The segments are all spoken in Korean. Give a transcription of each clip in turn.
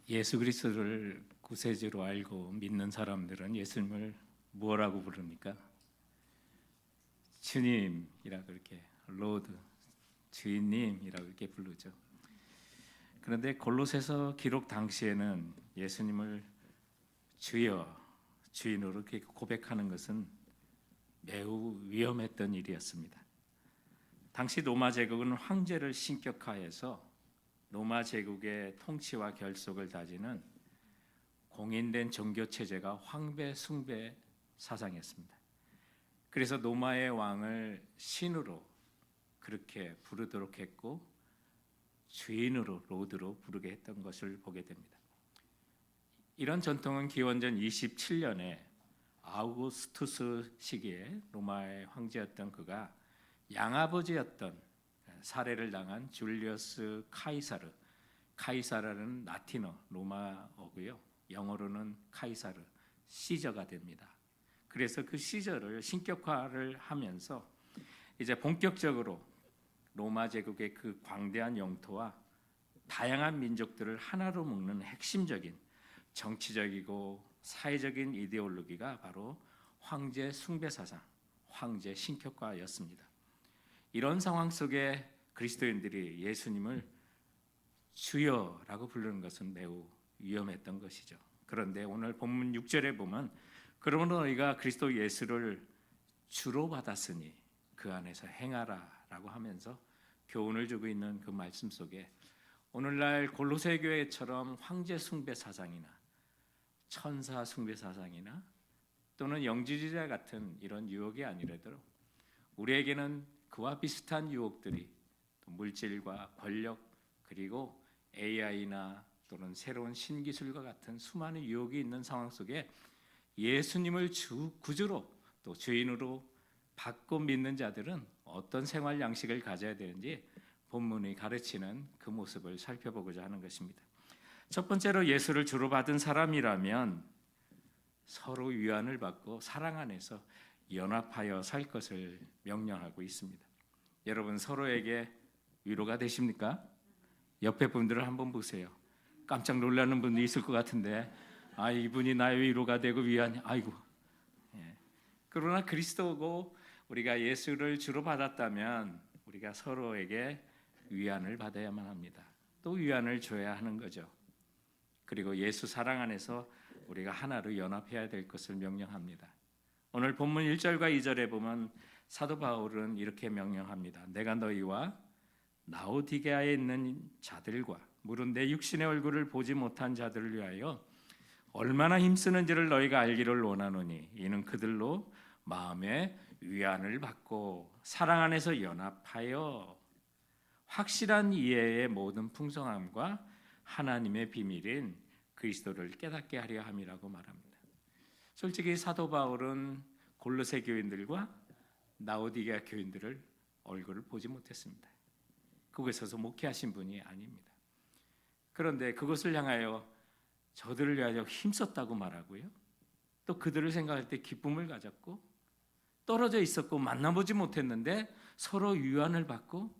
예수 그리스도를 구세주로 알고 믿는 사람들은 예수님을 뭐라고 부릅니까? 주님이라고 이렇게 로드, 주인님이라고 이렇게 부르죠. 그런데 골로새서 기록 당시에는 예수님을 주여, 주인으로 이렇게 고백하는 것은 매우 위험했던 일이었습니다. 당시 로마 제국은 황제를 신격화해서 로마 제국의 통치와 결속을 다지는 공인된 종교 체제가 황배 숭배 사상이었습니다. 그래서 로마의 왕을 신으로 그렇게 부르도록 했고 주인으로 로드로 부르게 했던 것을 보게 됩니다. 이런 전통은 기원전 27년에 아우구스투스 시기에 로마의 황제였던 그가 양아버지였던 살해를 당한 줄리어스 카이사르, 카이사르는 라틴어 로마어고요. 영어로는 카이사르, 시저가 됩니다. 그래서 그 시저를 신격화를 하면서 이제 본격적으로 로마 제국의 그 광대한 영토와 다양한 민족들을 하나로 묶는 핵심적인 정치적이고 사회적인 이데올로기가 바로 황제 숭배 사상, 황제 신격화였습니다. 이런 상황 속에 그리스도인들이 예수님을 주여라고 부르는 것은 매우 위험했던 것이죠. 그런데 오늘 본문 6절에 보면 그러므로 너희가 그리스도 예수를 주로 받았으니 그 안에서 행하라라고 하면서 교훈을 주고 있는 그 말씀 속에 오늘날 골로새 교회처럼 황제 숭배 사상이나 천사 숭배 사상이나 또는 영지주의자 같은 이런 유혹이 아니라도 우리에게는 그와 비슷한 유혹들이 물질과 권력 그리고 AI나 또는 새로운 신기술과 같은 수많은 유혹이 있는 상황 속에 예수님을 구주로 또 주인으로 받고 믿는 자들은 어떤 생활 양식을 가져야 되는지 본문이 가르치는 그 모습을 살펴보고자 하는 것입니다. 첫 번째로 예수를 주로 받은 사람이라면 서로 위안을 받고 사랑 안에서 연합하여 살 것을 명령하고 있습니다. 여러분 서로에게 위로가 되십니까? 옆에 분들을 한번 보세요. 깜짝 놀라는 분이 있을 것 같은데 이분이 나의 위로가 되고 위안이 아이고. 그러나 그리스도고 우리가 예수를 주로 받았다면 우리가 서로에게 위안을 받아야만 합니다. 또 위안을 줘야 하는 거죠. 그리고 예수 사랑 안에서 우리가 하나로 연합해야 될 것을 명령합니다. 오늘 본문 1절과 2절에 보면 사도 바울은 이렇게 명령합니다. 내가 너희와 라오디게아에 있는 자들과 물은 내 육신의 얼굴을 보지 못한 자들을 위하여 얼마나 힘쓰는지를 너희가 알기를 원하노니 이는 그들로 마음의 위안을 받고 사랑 안에서 연합하여 확실한 이해의 모든 풍성함과 하나님의 비밀인 그리스도를 깨닫게 하려 함이라고 말합니다. 솔직히 사도 바울은 골로새 교인들과 라오디게아 교인들을 얼굴을 보지 못했습니다. 그곳에 서서 목회하신 분이 아닙니다. 그런데 그것을 향하여 저들을 위하여 힘썼다고 말하고요. 또 그들을 생각할 때 기쁨을 가졌고 떨어져 있었고 만나보지 못했는데 서로 위안을 받고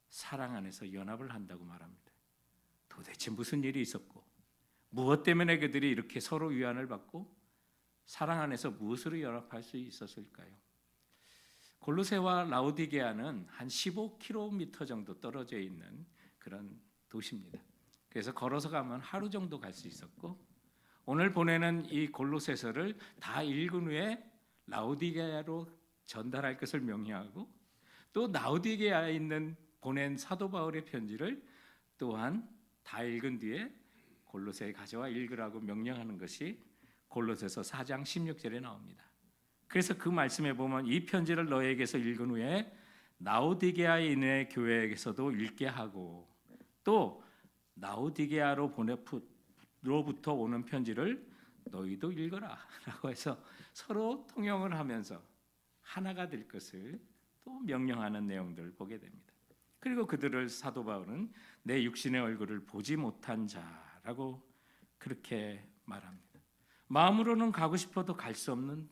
사랑 안에서 연합을 한다고 말합니다. 도대체 무슨 일이 있었고 무엇 때문에 그들이 이렇게 서로 위안을 받고 사랑 안에서 무엇으로 연합할 수 있었을까요? 골로새와 라오디게아는 한 15km 정도 떨어져 있는 그런 도시입니다. 그래서 걸어서 가면 하루 정도 갈 수 있었고 오늘 보내는 이 골로새서를 다 읽은 후에 라오디게아로 전달할 것을 명령하고 또 라오디게아에 있는 보낸 사도 바울의 편지를 또한 다 읽은 뒤에 골로새에 가져와 읽으라고 명령하는 것이 골로새서 4장 16절에 나옵니다. 그래서 그 말씀에 보면 이 편지를 너에게서 읽은 후에 라오디게아에 있는 교회에게서도 읽게 하고 또 라오디게아로부터 오는 편지를 너희도 읽어라 라고 해서 서로 통용을 하면서 하나가 될 것을 또 명령하는 내용들을 보게 됩니다. 그리고 그들을 사도 바울은 내 육신의 얼굴을 보지 못한 자라고 그렇게 말합니다. 마음으로는 가고 싶어도 갈 수 없는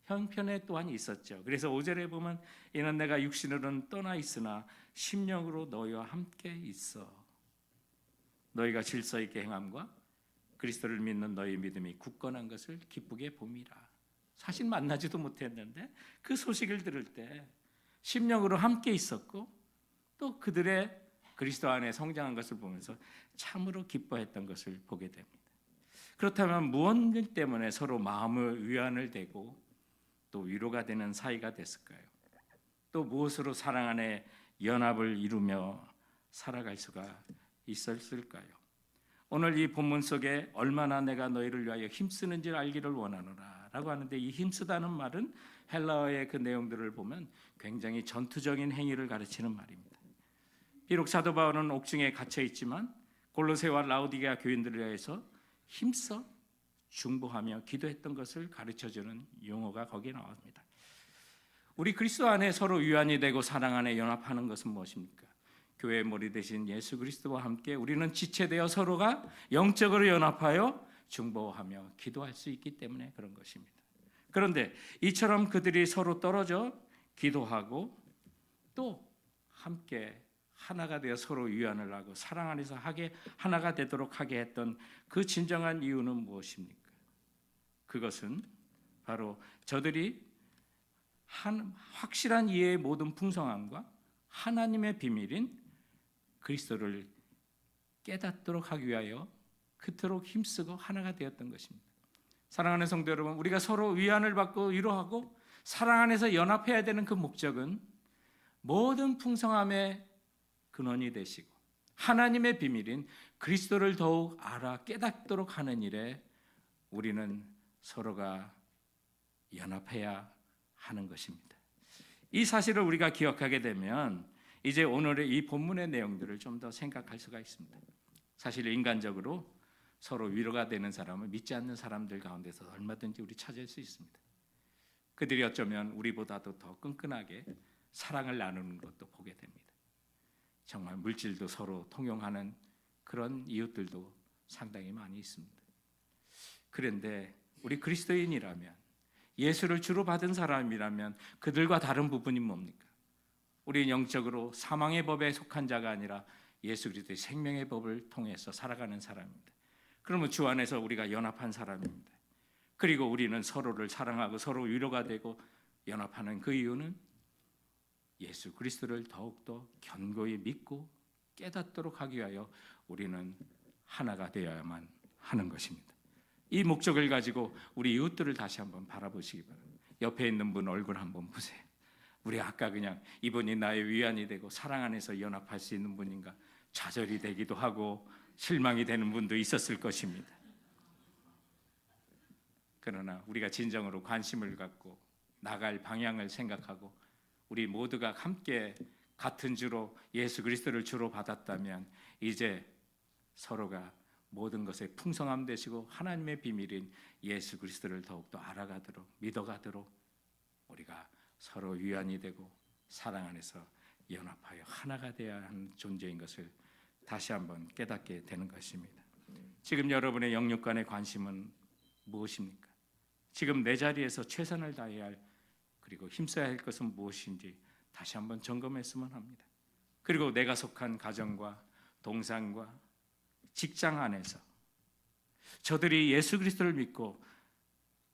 형편에 또한 있었죠. 그래서 5절에 보면 이는 내가 육신으로는 떠나 있으나 심령으로 너희와 함께 있어 너희가 질서 있게 행함과 그리스도를 믿는 너희 믿음이 굳건한 것을 기쁘게 봄이라. 사실 만나지도 못했는데 그 소식을 들을 때 심령으로 함께 있었고 또 그들의 그리스도 안에 성장한 것을 보면서 참으로 기뻐했던 것을 보게 됩니다. 그렇다면 무엇 때문에 서로 마음을 위안을 대고 또 위로가 되는 사이가 됐을까요? 또 무엇으로 사랑 안에 연합을 이루며 살아갈 수가 있었을까요? 오늘 이 본문 속에 얼마나 내가 너희를 위하여 힘쓰는지 알기를 원하노라 라고 하는데, 이 힘쓰다는 말은 헬라어의 그 내용들을 보면 굉장히 전투적인 행위를 가르치는 말입니다. 비록 사도 바울은 옥중에 갇혀 있지만 골로새와 라우디게아 교인들을 위해서 힘써 중보하며 기도했던 것을 가르쳐주는 용어가 거기에 나옵니다. 우리 그리스도 안에 서로 위안이 되고 사랑 안에 연합하는 것은 무엇입니까? 교회의 머리 되신 예수 그리스도와 함께 우리는 지체되어 서로가 영적으로 연합하여 중보하며 기도할 수 있기 때문에 그런 것입니다. 그런데 이처럼 그들이 서로 떨어져 기도하고 또 함께 하나가 되어 서로 위안을 하고 사랑 안에서 하나가 되도록 하게 했던 그 진정한 이유는 무엇입니까? 그것은 바로 저들이 확실한 이해의 모든 풍성함과 하나님의 비밀인 그리스도를 깨닫도록 하기 위하여 그토록 힘쓰고 하나가 되었던 것입니다. 사랑하는 성도 여러분, 우리가 서로 위안을 받고 위로하고 사랑 안에서 연합해야 되는 그 목적은 모든 풍성함의 근원이 되시고 하나님의 비밀인 그리스도를 더욱 알아 깨닫도록 하는 일에 우리는 서로가 연합해야 하는 것입니다. 이 사실을 우리가 기억하게 되면 이제 오늘의 이 본문의 내용들을 좀 더 생각할 수가 있습니다. 사실 인간적으로 서로 위로가 되는 사람을 믿지 않는 사람들 가운데서 얼마든지 우리 찾을 수 있습니다. 그들이 어쩌면 우리보다도 더 끈끈하게 사랑을 나누는 것도 보게 됩니다. 정말 물질도 서로 통용하는 그런 이웃들도 상당히 많이 있습니다. 그런데 우리 그리스도인이라면, 예수를 주로 받은 사람이라면 그들과 다른 부분이 뭡니까? 우리는 영적으로 사망의 법에 속한 자가 아니라 예수 그리스도의 생명의 법을 통해서 살아가는 사람입니다. 그러면 주 안에서 우리가 연합한 사람입니다. 그리고 우리는 서로를 사랑하고 서로 위로가 되고 연합하는 그 이유는 예수 그리스도를 더욱더 견고히 믿고 깨닫도록 하기 위하여 우리는 하나가 되어야만 하는 것입니다. 이 목적을 가지고 우리 이웃들을 다시 한번 바라보시기 바랍니다. 옆에 있는 분 얼굴 한번 보세요. 우리 아까 그냥 이분이 나의 위안이 되고 사랑 안에서 연합할 수 있는 분인가 좌절이 되기도 하고 실망이 되는 분도 있었을 것입니다. 그러나 우리가 진정으로 관심을 갖고 나갈 방향을 생각하고 우리 모두가 함께 같은 주로 예수 그리스도를 주로 받았다면 이제 서로가 모든 것에 풍성함 되시고 하나님의 비밀인 예수 그리스도를 더욱더 알아가도록 믿어가도록 우리가 서로 위안이 되고 사랑 안에서 연합하여 하나가 되어야 하는 존재인 것을 다시 한번 깨닫게 되는 것입니다. 지금 여러분의 영육 간의 관심은 무엇입니까? 지금 내 자리에서 최선을 다해야 할 그리고 힘써야 할 것은 무엇인지 다시 한번 점검했으면 합니다. 그리고 내가 속한 가정과 동산과 직장 안에서 저들이 예수 그리스도를 믿고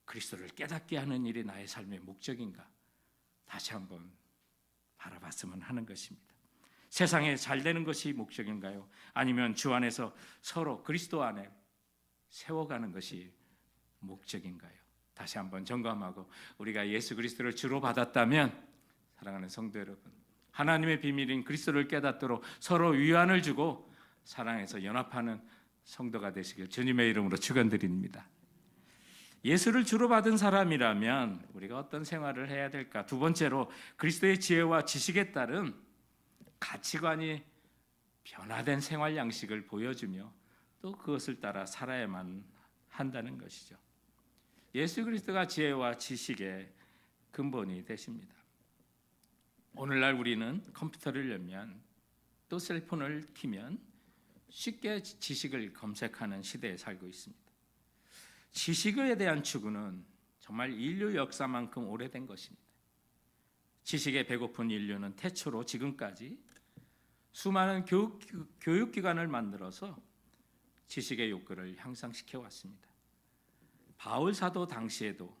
그리스도를 깨닫게 하는 일이 나의 삶의 목적인가 다시 한번 바라봤으면 하는 것입니다. 세상에 잘 되는 것이 목적인가요? 아니면 주 안에서 서로 그리스도 안에 세워가는 것이 목적인가요? 다시 한번 점검하고 우리가 예수 그리스도를 주로 받았다면 사랑하는 성도 여러분, 하나님의 비밀인 그리스도를 깨닫도록 서로 위안을 주고 사랑해서 연합하는 성도가 되시길 주님의 이름으로 축원드립니다. 예수를 주로 받은 사람이라면 우리가 어떤 생활을 해야 될까? 두 번째로 그리스도의 지혜와 지식에 따른 가치관이 변화된 생활 양식을 보여주며 또 그것을 따라 살아야만 한다는 것이죠. 예수 그리스도가 지혜와 지식의 근본이 되십니다. 오늘날 우리는 컴퓨터를 열면 또 셀폰을 키면 쉽게 지식을 검색하는 시대에 살고 있습니다. 지식에 대한 추구는 정말 인류 역사만큼 오래된 것입니다. 지식에 배고픈 인류는 태초로 지금까지 수많은 교육기관을 만들어서 지식의 욕구를 향상시켜 왔습니다. 바울 사도 당시에도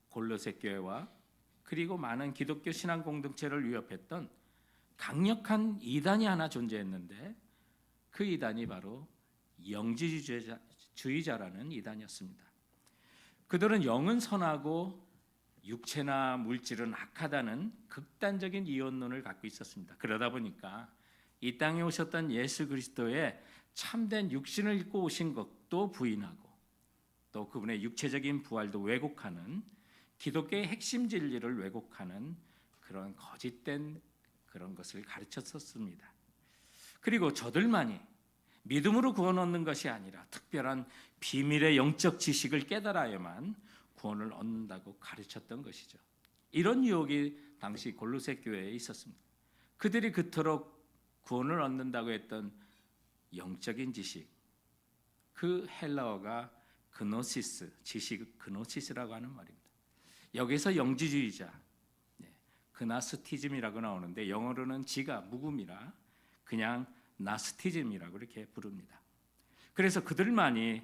골로새 교회와 그리고 많은 기독교 신앙 공동체를 위협했던 강력한 이단이 하나 존재했는데 그 이단이 바로 영지주의자라는 이단이었습니다. 그들은 영은 선하고 육체나 물질은 악하다는 극단적인 이원론을 갖고 있었습니다. 그러다 보니까 이 땅에 오셨던 예수 그리스도의 참된 육신을 입고 오신 것도 부인하고 또 그분의 육체적인 부활도 왜곡하는 기독교의 핵심 진리를 왜곡하는 그런 거짓된 그런 것을 가르쳤었습니다. 그리고 저들만이 믿음으로 구원 얻는 것이 아니라 특별한 비밀의 영적 지식을 깨달아야만 구원을 얻는다고 가르쳤던 것이죠. 이런 유혹이 당시 골로새 교회에 있었습니다. 그들이 그토록 구원을 얻는다고 했던 영적인 지식, 그 헬라어가 그노시스, 지식 그노시스라고 하는 말입니다. 여기서 영지주의자, 그나스티즘이라고 나오는데 영어로는 지가 묵음이라 그냥 나스티즘이라고 이렇게 부릅니다. 그래서 그들만이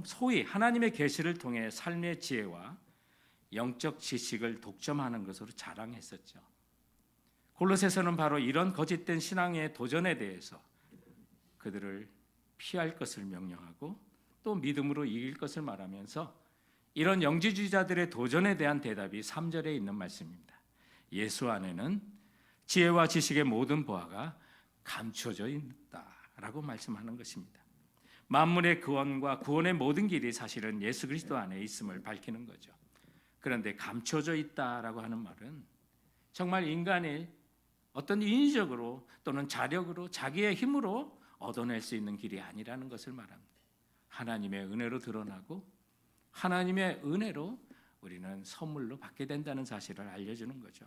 소위 하나님의 계시를 통해 삶의 지혜와 영적 지식을 독점하는 것으로 자랑했었죠. 골로새서는 바로 이런 거짓된 신앙의 도전에 대해서 그들을 피할 것을 명령하고 또 믿음으로 이길 것을 말하면서 이런 영지주의자들의 도전에 대한 대답이 3절에 있는 말씀입니다. 예수 안에는 지혜와 지식의 모든 보화가 감춰져 있다라고 말씀하는 것입니다. 만물의 구원과 구원의 모든 길이 사실은 예수 그리스도 안에 있음을 밝히는 거죠. 그런데 감춰져 있다라고 하는 말은 정말 인간이 어떤 인위적으로 또는 자력으로 자기의 힘으로 얻어낼 수 있는 길이 아니라는 것을 말합니다. 하나님의 은혜로 드러나고 하나님의 은혜로 우리는 선물로 받게 된다는 사실을 알려주는 거죠.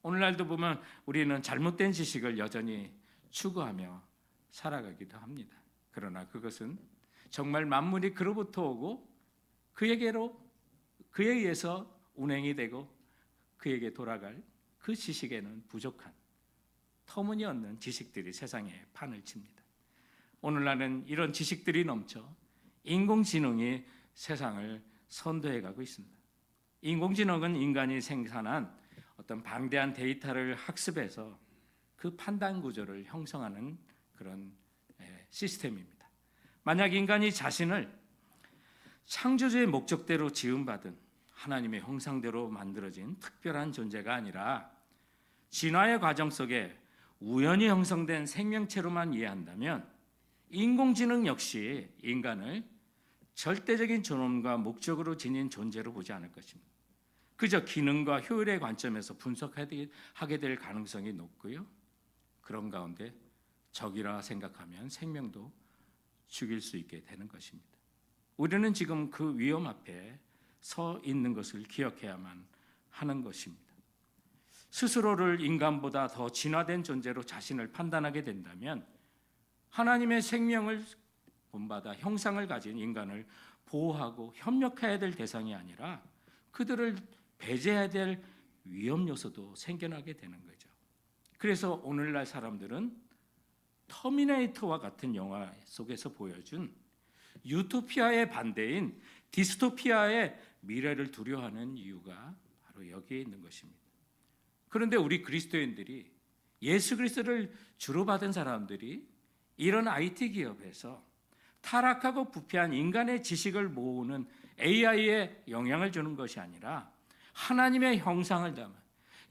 오늘날도 보면 우리는 잘못된 지식을 여전히 추구하며 살아가기도 합니다. 그러나 그것은 정말 만물이 그로부터 오고 그에 의해서 운행이 되고 그에게 돌아갈 그 지식에는 부족한 터무니없는 지식들이 세상에 판을 칩니다. 오늘날은 이런 지식들이 넘쳐 인공지능이 세상을 선도해가고 있습니다. 인공지능은 인간이 생산한 어떤 방대한 데이터를 학습해서 그 판단 구조를 형성하는 그런 시스템입니다. 만약 인간이 자신을 창조주의 목적대로 지음받은 하나님의 형상대로 만들어진 특별한 존재가 아니라 진화의 과정 속에 우연히 형성된 생명체로만 이해한다면 인공지능 역시 인간을 절대적인 존엄과 목적으로 지닌 존재로 보지 않을 것입니다. 그저 기능과 효율의 관점에서 분석하게 될 가능성이 높고요. 그런 가운데 적이라 생각하면 생명도 죽일 수 있게 되는 것입니다. 우리는 지금 그 위험 앞에 서 있는 것을 기억해야만 하는 것입니다. 스스로를 인간보다 더 진화된 존재로 자신을 판단하게 된다면 하나님의 생명을 본받아 형상을 가진 인간을 보호하고 협력해야 될 대상이 아니라 그들을 배제해야 될 위험 요소도 생겨나게 되는 거죠. 그래서 오늘날 사람들은 터미네이터와 같은 영화 속에서 보여준 유토피아의 반대인 디스토피아의 미래를 두려워하는 이유가 바로 여기에 있는 것입니다. 그런데 우리 그리스도인들이 예수 그리스도를 주로 받은 사람들이 이런 IT 기업에서 타락하고 부패한 인간의 지식을 모으는 AI에 영향을 주는 것이 아니라 하나님의 형상을 담은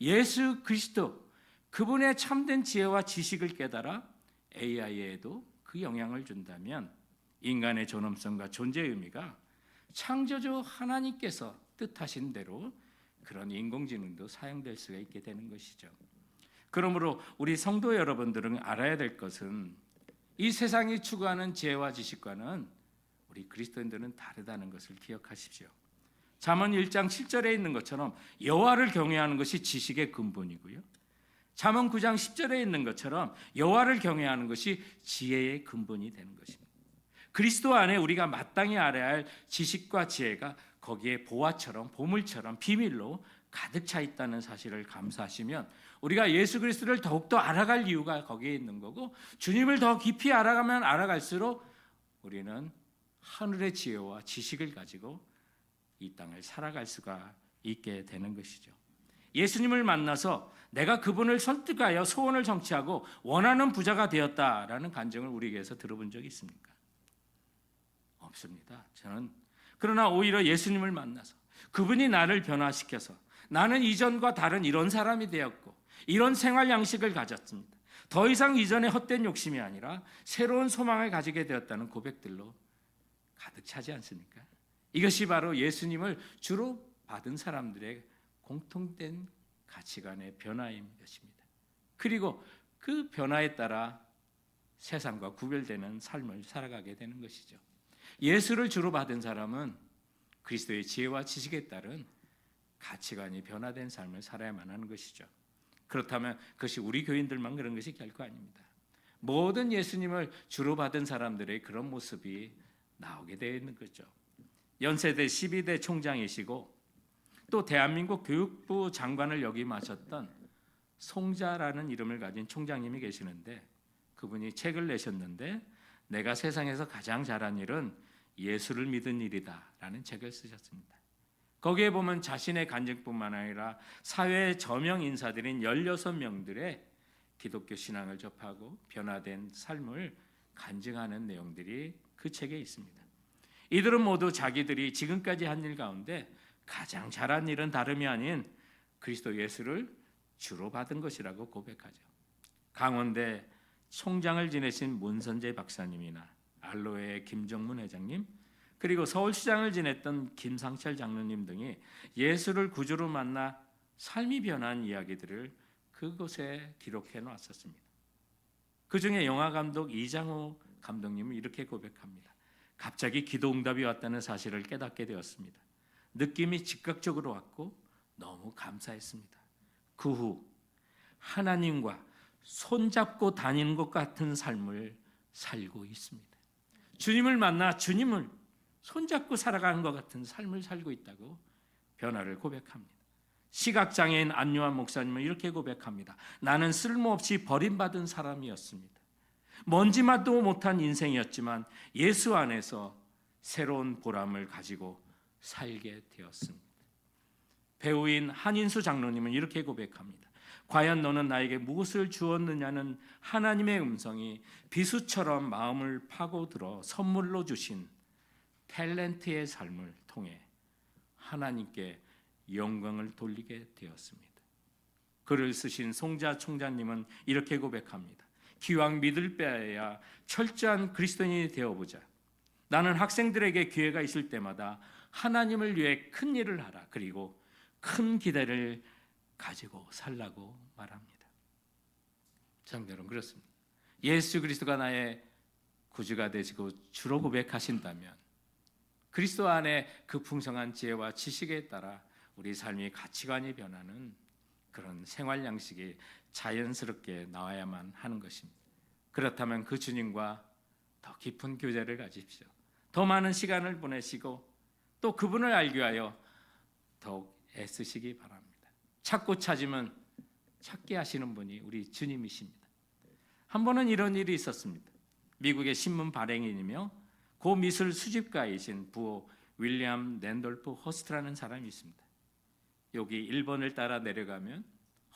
예수 그리스도 그분의 참된 지혜와 지식을 깨달아 AI에도 그 영향을 준다면 인간의 존엄성과 존재의 의미가 창조주 하나님께서 뜻하신 대로 그런 인공지능도 사용될 수가 있게 되는 것이죠. 그러므로 우리 성도 여러분들은 알아야 될 것은 이 세상이 추구하는 지혜와 지식과는 우리 그리스도인들은 다르다는 것을 기억하십시오. 잠언 1장 7절에 있는 것처럼 여호와를 경외하는 것이 지식의 근본이고요. 잠언 9장 10절에 있는 것처럼 여호와를 경외하는 것이 지혜의 근본이 되는 것입니다. 그리스도 안에 우리가 마땅히 알아야 할 지식과 지혜가 거기에 보화처럼 보물처럼 비밀로 가득 차 있다는 사실을 감사하시면 우리가 예수 그리스도를 더욱더 알아갈 이유가 거기에 있는 거고 주님을 더 깊이 알아가면 알아갈수록 우리는 하늘의 지혜와 지식을 가지고 이 땅을 살아갈 수가 있게 되는 것이죠. 예수님을 만나서 내가 그분을 설득하여 소원을 성취하고 원하는 부자가 되었다라는 간증을 우리에게서 들어본 적이 있습니까? 없습니다. 저는 그러나 오히려 예수님을 만나서 그분이 나를 변화시켜서 나는 이전과 다른 이런 사람이 되었고 이런 생활 양식을 가졌습니다. 더 이상 이전의 헛된 욕심이 아니라 새로운 소망을 가지게 되었다는 고백들로 가득 차지 않습니까? 이것이 바로 예수님을 주로 받은 사람들의 공통된 가치관의 변화인 것입니다. 그리고 그 변화에 따라 세상과 구별되는 삶을 살아가게 되는 것이죠. 예수를 주로 받은 사람은 그리스도의 지혜와 지식에 따른 가치관이 변화된 삶을 살아야만 하는 것이죠. 그렇다면 그것이 우리 교인들만 그런 것이 결코 아닙니다. 모든 예수님을 주로 받은 사람들의 그런 모습이 나오게 되어 있는 거죠. 연세대 12대 총장이시고 또 대한민국 교육부 장관을 역임하셨던 송자라는 이름을 가진 총장님이 계시는데 그분이 책을 내셨는데 내가 세상에서 가장 잘한 일은 예수를 믿은 일이다 라는 책을 쓰셨습니다. 거기에 보면 자신의 간증뿐만 아니라 사회의 저명 인사들인 16명들의 기독교 신앙을 접하고 변화된 삶을 간증하는 내용들이 그 책에 있습니다. 이들은 모두 자기들이 지금까지 한 일 가운데 가장 잘한 일은 다름이 아닌 그리스도 예수를 주로 받은 것이라고 고백하죠. 강원대 총장을 지내신 문선재 박사님이나 알로에의 김정문 회장님, 그리고 서울시장을 지냈던 김상철 장로님 등이 예수를 구주로 만나 삶이 변한 이야기들을 그곳에 기록해 놨었습니다. 그 중에 영화감독 이장호 감독님은 이렇게 고백합니다. 갑자기 기도 응답이 왔다는 사실을 깨닫게 되었습니다. 느낌이 즉각적으로 왔고 너무 감사했습니다. 그 후 하나님과 손잡고 다니는 것 같은 삶을 살고 있습니다. 주님을 만나 주님을 손잡고 살아가는 것 같은 삶을 살고 있다고 변화를 고백합니다. 시각장애인 안요한 목사님은 이렇게 고백합니다. 나는 쓸모없이 버림받은 사람이었습니다. 먼지맛도 못한 인생이었지만 예수 안에서 새로운 보람을 가지고 살게 되었습니다. 배우인 한인수 장로님은 이렇게 고백합니다. 과연 너는 나에게 무엇을 주었느냐는 하나님의 음성이 비수처럼 마음을 파고들어 선물로 주신 탤런트의 삶을 통해 하나님께 영광을 돌리게 되었습니다. 글을 쓰신 송자 총장님은 이렇게 고백합니다. 기왕 믿을 바에야 철저한 그리스도인이 되어보자. 나는 학생들에게 기회가 있을 때마다 하나님을 위해 큰 일을 하라. 그리고 큰 기대를 가지고 살라고 말합니다. 성도 여러분, 그렇습니다. 예수 그리스도가 나의 구주가 되시고 주로 고백하신다면 그리스도 안에 그 풍성한 지혜와 지식에 따라 우리 삶의 가치관이 변하는 그런 생활 양식이 자연스럽게 나와야만 하는 것입니다. 그렇다면 그 주님과 더 깊은 교제를 가지십시오. 더 많은 시간을 보내시고 또 그분을 알기 위하여 더욱 애쓰시기 바랍니다. 찾고 찾으면 찾게 하시는 분이 우리 주님이십니다. 한 번은 이런 일이 있었습니다. 미국의 신문 발행인이며 고 미술 수집가이신 부호 윌리엄 랜돌프 허스트라는 사람이 있습니다. 여기 1번을 따라 내려가면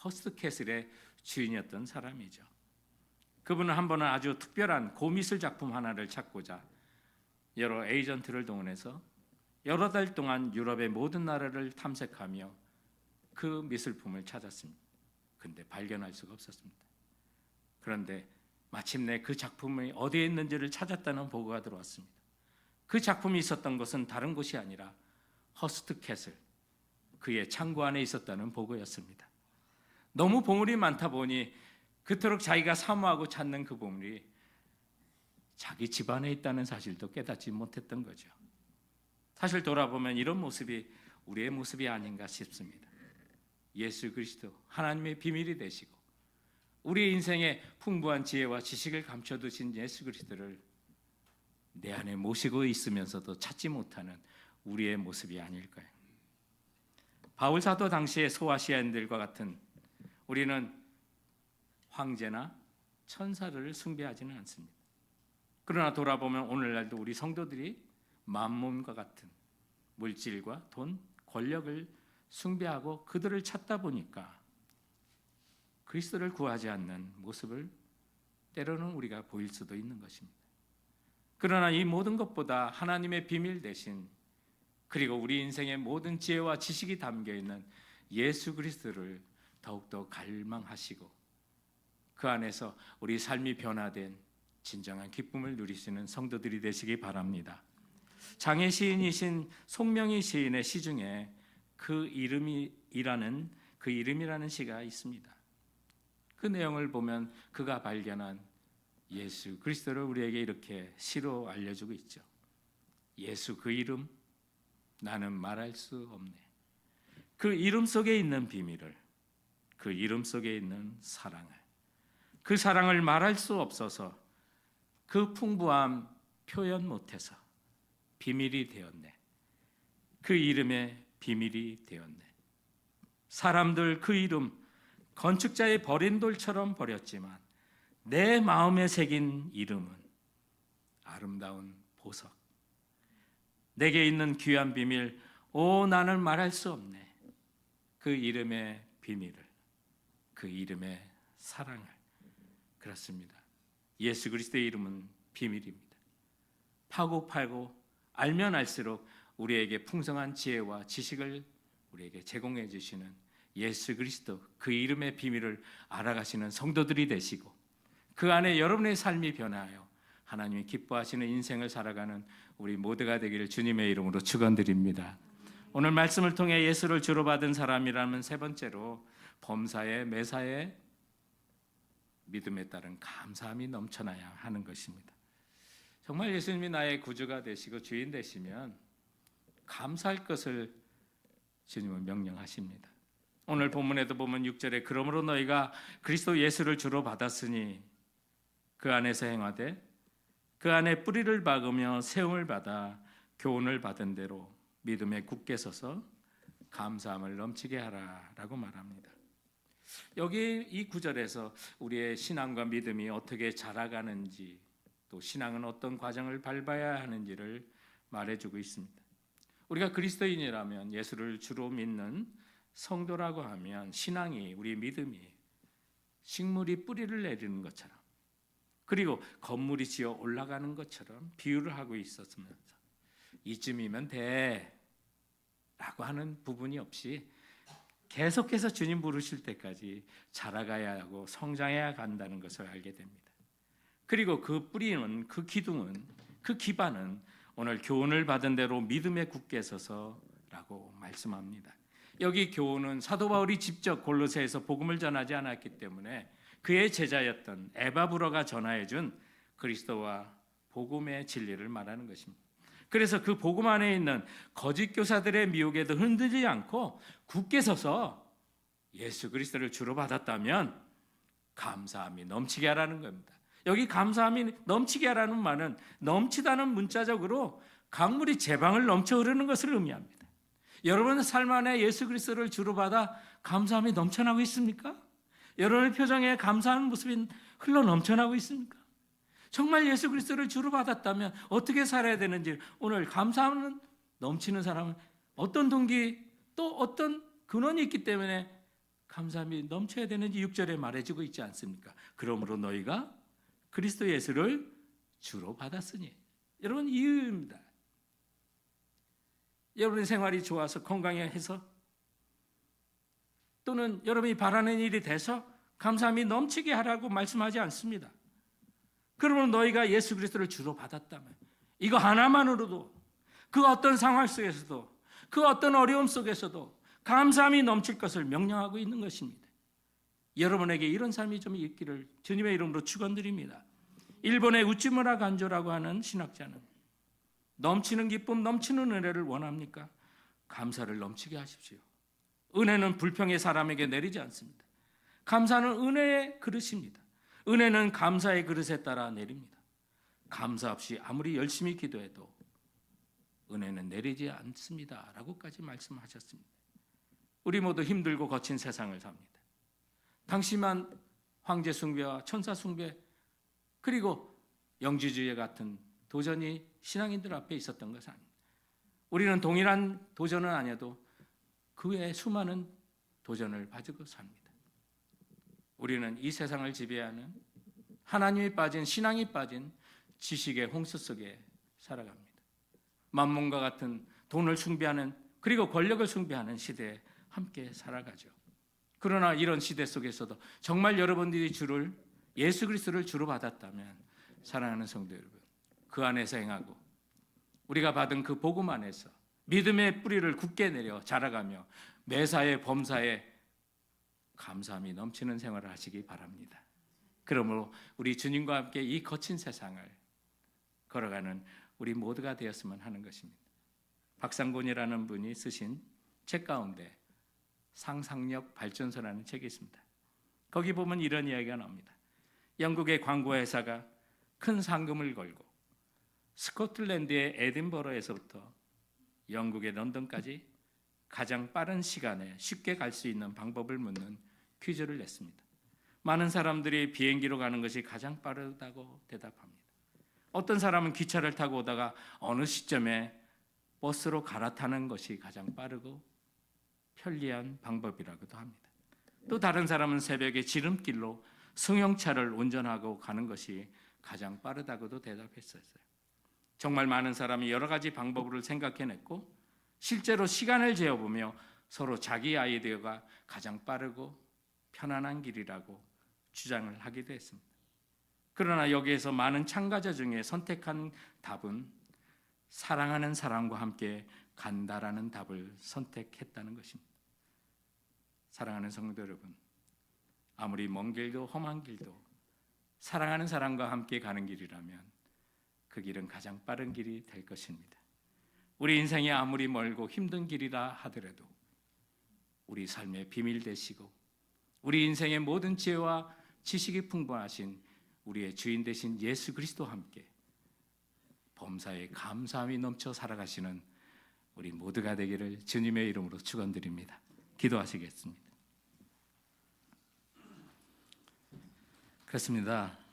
허스트 캐슬의 주인이었던 사람이죠. 그분은 한 번은 아주 특별한 고미술 작품 하나를 찾고자 여러 에이전트를 동원해서 여러 달 동안 유럽의 모든 나라를 탐색하며 그 미술품을 찾았습니다. 그런데 발견할 수가 없었습니다. 그런데 마침내 그 작품이 어디에 있는지를 찾았다는 보고가 들어왔습니다. 그 작품이 있었던 것은 다른 곳이 아니라 허스트 캐슬, 그의 창고 안에 있었다는 보고였습니다. 너무 보물이 많다 보니 그토록 자기가 사모하고 찾는 그 보물이 자기 집안에 있다는 사실도 깨닫지 못했던 거죠. 사실 돌아보면 이런 모습이 우리의 모습이 아닌가 싶습니다. 예수 그리스도 하나님의 비밀이 되시고 우리 인생에 풍부한 지혜와 지식을 감춰두신 예수 그리스도를 내 안에 모시고 있으면서도 찾지 못하는 우리의 모습이 아닐까요? 바울 사도 당시의 소아시아인들과 같은 우리는 황제나 천사를 숭배하지는 않습니다. 그러나 돌아보면 오늘날도 우리 성도들이 만몬과 같은 물질과 돈, 권력을 숭배하고 그들을 찾다 보니까 그리스도를 구하지 않는 모습을 때로는 우리가 보일 수도 있는 것입니다. 그러나 이 모든 것보다 하나님의 비밀 대신, 그리고 우리 인생의 모든 지혜와 지식이 담겨 있는 예수 그리스도를 더욱더 갈망하시고 그 안에서 우리 삶이 변화된 진정한 기쁨을 누리시는 성도들이 되시기 바랍니다. 장애 시인이신 송명희 시인의 시 중에 그 이름이라는 시가 있습니다. 그 내용을 보면 그가 발견한 예수 그리스도를 우리에게 이렇게 시로 알려주고 있죠. 예수 그 이름 나는 말할 수 없네. 그 이름 속에 있는 비밀을, 그 이름 속에 있는 사랑을, 그 사랑을 말할 수 없어서 그 풍부함 표현 못해서 비밀이 되었네. 그 이름의 비밀이 되었네. 사람들 그 이름 건축자의 버린 돌처럼 버렸지만 내 마음에 새긴 이름은 아름다운 보석. 내게 있는 귀한 비밀, 나는 말할 수 없네. 그 이름의 비밀을, 그 이름의 사랑을. 그렇습니다. 예수 그리스도의 이름은 비밀입니다. 파고 팔고 알면 알수록 우리에게 풍성한 지혜와 지식을 우리에게 제공해 주시는 예수 그리스도, 그 이름의 비밀을 알아가시는 성도들이 되시고 그 안에 여러분의 삶이 변화하여 하나님이 기뻐하시는 인생을 살아가는 우리 모두가 되기를 주님의 이름으로 축원드립니다. 오늘 말씀을 통해 예수를 주로 받은 사람이라면 세 번째로 범사에 매사에 믿음에 따른 감사함이 넘쳐나야 하는 것입니다. 정말 예수님이 나의 구주가 되시고 주인 되시면 감사할 것을 주님은 명령하십니다. 오늘 본문에도 보면 6절에 그러므로 너희가 그리스도 예수를 주로 받았으니 그 안에서 행하되 그 안에 뿌리를 박으며 세움을 받아 교훈을 받은 대로 믿음에 굳게 서서 감사함을 넘치게 하라라고 말합니다. 여기 이 구절에서 우리의 신앙과 믿음이 어떻게 자라가는지, 또 신앙은 어떤 과정을 밟아야 하는지를 말해주고 있습니다. 우리가 그리스도인이라면, 예수를 주로 믿는 성도라고 하면 신앙이, 우리 믿음이 식물이 뿌리를 내리는 것처럼, 그리고 건물이 지어 올라가는 것처럼 비유를 하고 있었으면서 이쯤이면 돼 라고 하는 부분이 없이 계속해서 주님 부르실 때까지 자라가야 하고 성장해야 간다는 것을 알게 됩니다. 그리고 그 뿌리는, 그 기둥은, 그 기반은 오늘 교훈을 받은 대로 믿음에 굳게 서서라고 말씀합니다. 여기 교훈은 사도 바울이 직접 골로새에서 복음을 전하지 않았기 때문에 그의 제자였던 에바브로가 전하여준 그리스도와 복음의 진리를 말하는 것입니다. 그래서 그 복음 안에 있는 거짓 교사들의 미혹에도 흔들리지 않고 굳게 서서 예수 그리스도를 주로 받았다면 감사함이 넘치게 하라는 겁니다. 여기 감사함이 넘치게 하라는 말은 넘치다는 문자적으로 강물이 제방을 넘쳐 흐르는 것을 의미합니다. 여러분의 삶 안에 예수 그리스도를 주로 받아 감사함이 넘쳐나고 있습니까? 여러분의 표정에 감사하는 모습이 흘러 넘쳐나고 있습니까? 정말 예수 그리스도를 주로 받았다면 어떻게 살아야 되는지, 오늘 감사하는 넘치는 사람은 어떤 동기, 또 어떤 근원이 있기 때문에 감사함이 넘쳐야 되는지 6절에 말해주고 있지 않습니까? 그러므로 너희가 그리스도 예수를 주로 받았으니. 여러분, 이유입니다. 여러분의 생활이 좋아서 건강해서, 또는 여러분이 바라는 일이 돼서 감사함이 넘치게 하라고 말씀하지 않습니다. 그러면 너희가 예수 그리스도를 주로 받았다면 이거 하나만으로도 그 어떤 상황 속에서도, 그 어떤 어려움 속에서도 감사함이 넘칠 것을 명령하고 있는 것입니다. 여러분에게 이런 삶이 좀 있기를 주님의 이름으로 축원드립니다. 일본의 우찌무라 간조라고 하는 신학자는 넘치는 기쁨, 넘치는 은혜를 원합니까? 감사를 넘치게 하십시오. 은혜는 불평의 사람에게 내리지 않습니다. 감사는 은혜의 그릇입니다. 은혜는 감사의 그릇에 따라 내립니다. 감사 없이 아무리 열심히 기도해도 은혜는 내리지 않습니다 라고까지 말씀하셨습니다. 우리 모두 힘들고 거친 세상을 삽니다. 당시만 황제 숭배와 천사 숭배, 그리고 영지주의 같은 도전이 신앙인들 앞에 있었던 것은 아닙니다. 우리는 동일한 도전은 아니어도 그 외에 수많은 도전을 가지고 삽니다. 우리는 이 세상을 지배하는 하나님이 빠진, 신앙이 빠진 지식의 홍수 속에 살아갑니다. 만몬과 같은 돈을 숭배하는, 그리고 권력을 숭배하는 시대에 함께 살아가죠. 그러나 이런 시대 속에서도 정말 여러분들이 주를, 예수 그리스도를 주로 받았다면, 사랑하는 성도 여러분, 그 안에서 행하고 우리가 받은 그 복음 안에서 믿음의 뿌리를 굳게 내려 자라가며 매사에 범사에 감사함이 넘치는 생활을 하시기 바랍니다. 그러므로 우리 주님과 함께 이 거친 세상을 걸어가는 우리 모두가 되었으면 하는 것입니다. 박상곤이라는 분이 쓰신 책 가운데 상상력 발전소라는 책이 있습니다. 거기 보면 이런 이야기가 나옵니다. 영국의 광고 회사가 큰 상금을 걸고 스코틀랜드의 에딘버러에서부터 영국의 런던까지 가장 빠른 시간에 쉽게 갈 수 있는 방법을 묻는 퀴즈를 냈습니다. 많은 사람들이 비행기로 가는 것이 가장 빠르다고 대답합니다. 어떤 사람은 기차를 타고 오다가 어느 시점에 버스로 갈아타는 것이 가장 빠르고 편리한 방법이라고도 합니다. 또 다른 사람은 새벽에 지름길로 승용차를 운전하고 가는 것이 가장 빠르다고도 대답했었어요. 정말 많은 사람이 여러 가지 방법을 생각해냈고 실제로 시간을 재어보며 서로 자기 아이디어가 가장 빠르고 편안한 길이라고 주장을 하기도 했습니다. 그러나 여기에서 많은 참가자 중에 선택한 답은 사랑하는 사람과 함께 간다라는 답을 선택했다는 것입니다. 사랑하는 성도 여러분, 아무리 먼 길도 험한 길도 사랑하는 사람과 함께 가는 길이라면 그 길은 가장 빠른 길이 될 것입니다. 우리 인생이 아무리 멀고 힘든 길이라 하더라도 우리 삶의 비밀 되시고 우리 인생의 모든 지혜와 지식이 풍부하신 우리의 주인 되신 예수 그리스도와 함께 범사에 감사함이 넘쳐 살아가시는 우리 모두가 되기를 주님의 이름으로 축원드립니다. 기도하시겠습니다. 그렇습니다.